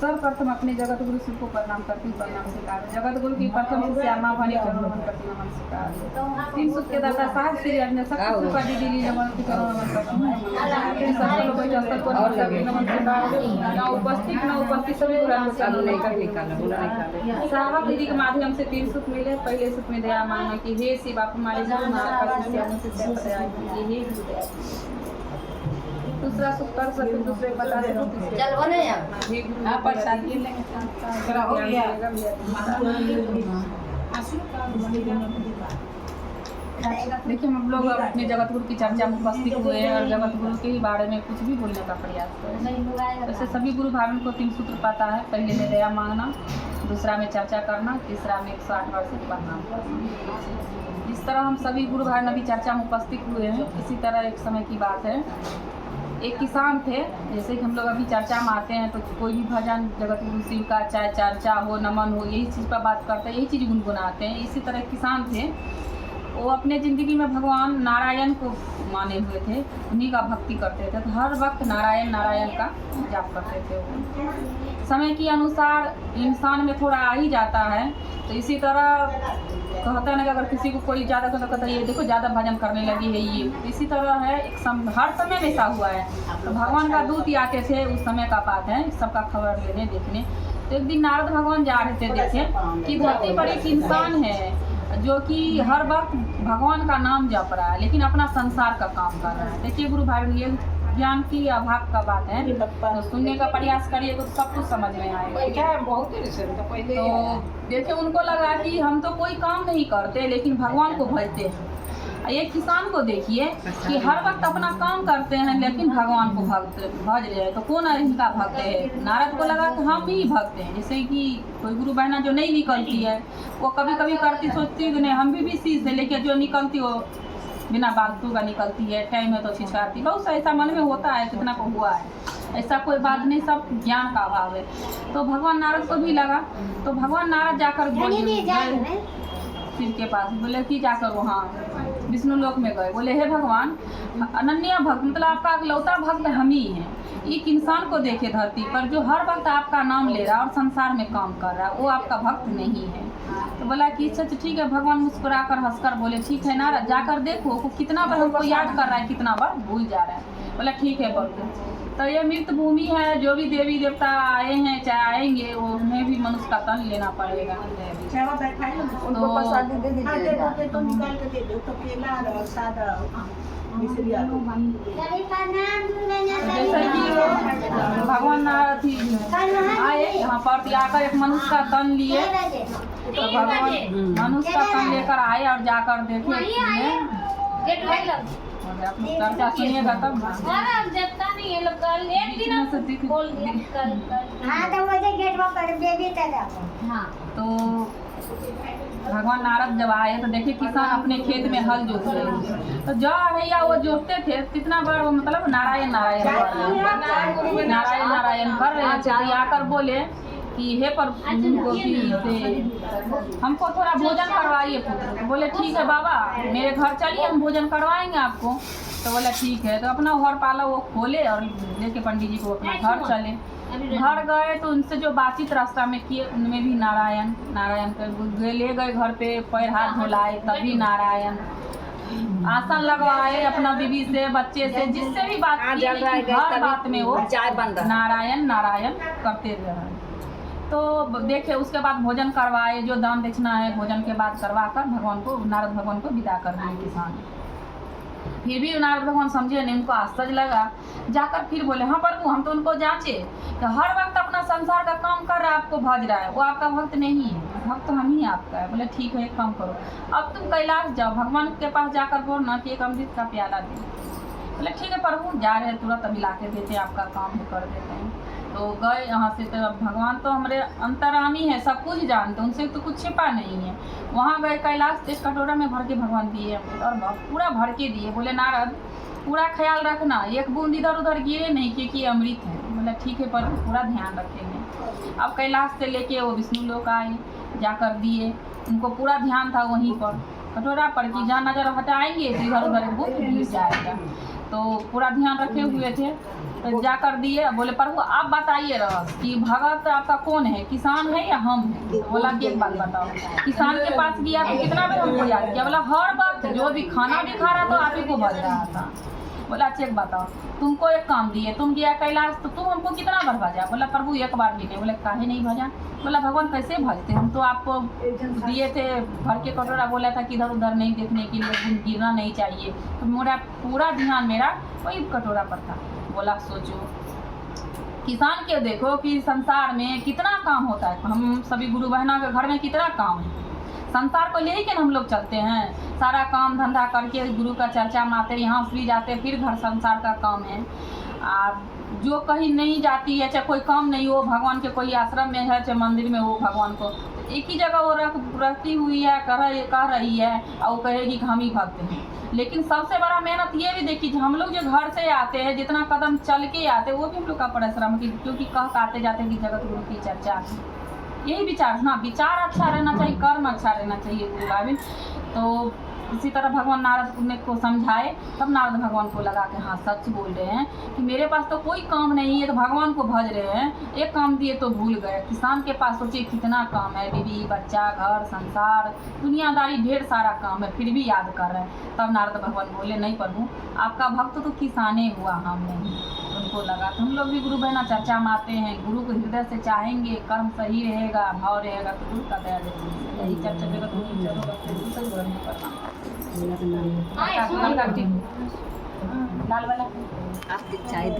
सर्वप्रथम अपने जगत गुरु शिव को प्रणाम करती हूँ, प्रणाम स्वीकार। जगत गुरु की प्रथम शिष्य श्यामा भवानी चरण नमन करती हूँ, नमन स्वीकार। तीन सुख के दाता साहब श्री अन्य सब सुख का दीदी ली नमन की चरण नमन करती हूँ। सब लोगों के अवसर पर नमन स्वीकार। ना उपस्थित न उपस्थित सभी गुरु साहब दीदी के माध्यम से तीन सुख मिले। पहले सुख में दया मांगना कि हे शिव आप हमारे गुरु महाराज का शिष्य मुझसे दया कीजिए, हे गुरुदेव। दूसरा सुख कर सकते, दूसरे बता दे चल बोले यार प्रसाद हो गया। देखिए हम लोग अपने जगत गुरु की चर्चा में उपस्थित हुए हैं और जगत गुरु के ही बारे में कुछ भी बोलने का प्रयास करें। जैसे सभी गुरु भाइयों को तीन सूत्र पता है। पहले में दया मांगना, दूसरा में चर्चा करना, तीसरा में 108 बार से प्रणाम करना। इस तरह हम सभी गुरु भाई अभी चर्चा में उपस्थित हुए हैं। इसी तरह एक समय की बात है, एक किसान थे। जैसे कि हम लोग अभी चर्चा में आते हैं तो कोई भी भजन जगत गुरु शिव का चाहे चर्चा हो, नमन हो, यही चीज़ पर बात करते हैं, यही चीज़ गुनगुनाते हैं। इसी तरह एक किसान थे, वो अपने ज़िंदगी में भगवान नारायण को माने हुए थे, उन्हीं का भक्ति करते थे। तो हर वक्त नारायण नारायण का जाप करते थे। वो समय के अनुसार इंसान में थोड़ा आ ही जाता है। तो इसी तरह कहता है ना कि अगर किसी को कोई ज़्यादा कहता है ये देखो ज़्यादा भजन करने लगी है ये, इसी तरह है। हर समय में ऐसा हुआ है। तो भगवान का दूत ही आते थे, उस समय का बात है, सबका खबर लेने देखने। तो एक दिन नारद भगवान जा रहे थे, देखे कि धरती पर एक इंसान है जो कि हर वक्त भगवान का नाम जप रहा है लेकिन अपना संसार का काम कर रहा है। देखिए गुरु भाई ये ज्ञान की अभाव का बात है, तो सुनने का प्रयास करिए तो सब कुछ समझ में आएगा। तो देखिए उनको लगा कि हम तो कोई काम नहीं करते लेकिन भगवान को भजते हैं। एक किसान को देखिए कि हर वक्त अपना काम करते हैं लेकिन भगवान को भज रहे हैं। तो कौन इनका भक्त है? नारद को लगा कि हम ही भक्त हैं। जैसे कि कोई गुरु बहना जो नहीं निकलती है वो कभी कभी करती, सोचती नहीं हम भी सीख है, लेकिन जो निकलती हो बिना बातों का निकलती है, टाइम है तो छिछाती। बहुत सा ऐसा मन में होता है, कितना को हुआ है, ऐसा कोई बात नहीं, सब ज्ञान का अभाव है। तो भगवान नारद को भी लगा। तो भगवान नारद जाकर शिव के पास बोले कि जाकर वहाँ विष्णु लोक में गए। बोले हे भगवान, अनन्या भक्त मतलब आपका इकलौता भक्त हम ही हैं। एक इंसान को देखे धरती पर जो हर वक्त आपका नाम ले रहा है और संसार में काम कर रहा है, वो आपका भक्त नहीं है। तो बोला कि सच ठीक है। भगवान मुस्कुरा कर हंसकर बोले ठीक है नारद, जाकर देखो वो कितना बार हमको याद कर रहा है, कितना बार भूल जा रहा है। बोला ठीक है प्रभु। तो ये मृत भूमि है, जो भी देवी देवता आए हैं चाहे आएंगे उन्हें भी मनुष्य का तन लेना पड़ेगा। जैसे कि भगवान नारद आए यहाँ पर आकर एक मनुष्य का तन लिए। तो भगवान मनुष्य का तन लेकर आए और जाकर देखे चर्चा सुनिएगा तब तो भगवान नारद जब आए तो देखे किसान अपने खेत में हल जोत रहे। तो जा रैया वो जोतते थे कितना बार वो मतलब नारायण नारायण नारायण नारायण कर रहे थे। आकर बोले कि हे प्रभु हमको थोड़ा भोजन करवाइए पुत्र। बोले ठीक है बाबा, मेरे घर चलिए हम भोजन करवाएंगे आपको। तो बोला ठीक है। तो अपना घर पाला वो खोले और लेके पंडित जी को अपना घर चले। घर गए तो उनसे जो बातचीत रास्ता में किए उनमें भी नारायण नारायण कर ले गए। घर पे पैर हाथ धुलाए तभी नारायण। आसन लगवाए अपना बीवी से, बच्चे से, जिससे भी बात की, हर बात में वो नारायण नारायण करते रहे। तो देखे उसके बाद भोजन करवाए, जो दान दक्षिणा है भोजन के बाद करवा कर भगवान को नारद भगवान को विदा कर दिए किसान। फिर भी नारद भगवान समझे नहीं, उनको आश्चर्य लगा। जाकर फिर बोले हाँ प्रभु हम तो उनको जांचे तो हर वक्त अपना संसार का काम कर रहा है, आपको भज रहा है, वो आपका भक्त नहीं है, भक्त तो हम ही आपका है। बोले ठीक है एक काम करो, अब तुम कैलाश जाओ, भगवान के पास जाकर बोल ना कि एक अमृत का प्याला दे। बोले ठीक है प्रभु, जा रहे हैं तुरंत अभी ला के देते, आपका काम कर देते हैं। तो गए यहाँ से। तो भगवान तो हमारे अंतरामी है, सब कुछ जानते, उनसे तो कुछ छिपा नहीं है। वहाँ गए कैलाश, इस कटोरा में भर के भगवान दिए और पूरा भर के दिए। बोले नारद पूरा ख्याल रखना, एक बूंद इधर उधर गिरे नहीं क्योंकि अमृत है। बोला ठीक है पर पूरा ध्यान रखेंगे। अब कैलाश से लेके वो विष्णु लोक आए, जाकर दिए। उनको पूरा ध्यान था वहीं पर कटोरा पर कि जहाँ नजर हटाएंगे तो इधर उधर बूंद गिर जाएगा। तो पूरा ध्यान रखे हुए थे, तो जाकर दिए। बोले प्रभु आप बताइए रहा कि भगत आपका कौन है, किसान है या हम हैं? बोला कि एक बात बताओ। किसान के पास गया तो कितना भी हमको याद किया, बोला हर वक्त जो भी खाना भी खा रहा था आप ही को बज रहा था। बोला अच्छा एक बताओ, तुमको एक काम दिए, तुम गया कैलाश तो तुम हमको कितना बार भजा? बोला प्रभु एक बार भी नहीं। बोले काहे नहीं भजा? बोला भगवान कैसे भजते, हम तो आपको दिए थे भर के कटोरा, बोला था कि इधर उधर नहीं देखने के लिए, गिरना नहीं चाहिए, तो मेरा पूरा ध्यान मेरा वही कटोरा पर था। बोला सोचो किसान के देखो कि संसार में कितना काम होता है, हम सभी गुरु बहना के घर में कितना काम है, संसार को ले ही के हम लोग चलते हैं, सारा काम धंधा करके गुरु का चर्चा मारते, यहाँ भी जाते, फिर घर संसार का काम है। जो कहीं नहीं जाती है, चाहे कोई काम नहीं हो, भगवान के कोई आश्रम में है चाहे मंदिर में हो, भगवान को एक ही जगह वो रहती हुई है, कह रही है और वो कहेगी कि हम ही भक्त हैं। लेकिन सबसे बड़ा मेहनत ये भी देखिए, हम लोग जो घर से आते हैं, जितना कदम चल के आते हैं, वो भी हम लोग का परिश्रम, क्योंकि कह आते जाते कि जगत गुरु की चर्चा, यही विचार। हाँ, विचार अच्छा रहना चाहिए, कर्म अच्छा रहना चाहिए गुरु भाभी। तो इसी तरह भगवान नारद को समझाए, तब नारद भगवान को लगा कि हाँ सच बोल रहे हैं कि मेरे पास तो कोई काम नहीं है, तो भगवान को भज रहे हैं, एक काम दिए तो भूल गए। किसान के पास सोचिए कितना काम है, बीवी बच्चा घर संसार दुनियादारी ढेर सारा काम है, फिर भी याद कर रहे हैं। तब नारद भगवान बोले नहीं प्रभु आपका भक्त तो किसाने हुआ, हम नहीं। उनको लगा तो हम लोग भी गुरु बहना चर्चा में आते हैं, गुरु को हृदय से चाहेंगे, कर्म सही रहेगा, भाव रहेगा तो गुरु का दया देते। यही चर्चा जगत लाल वाला आप चाय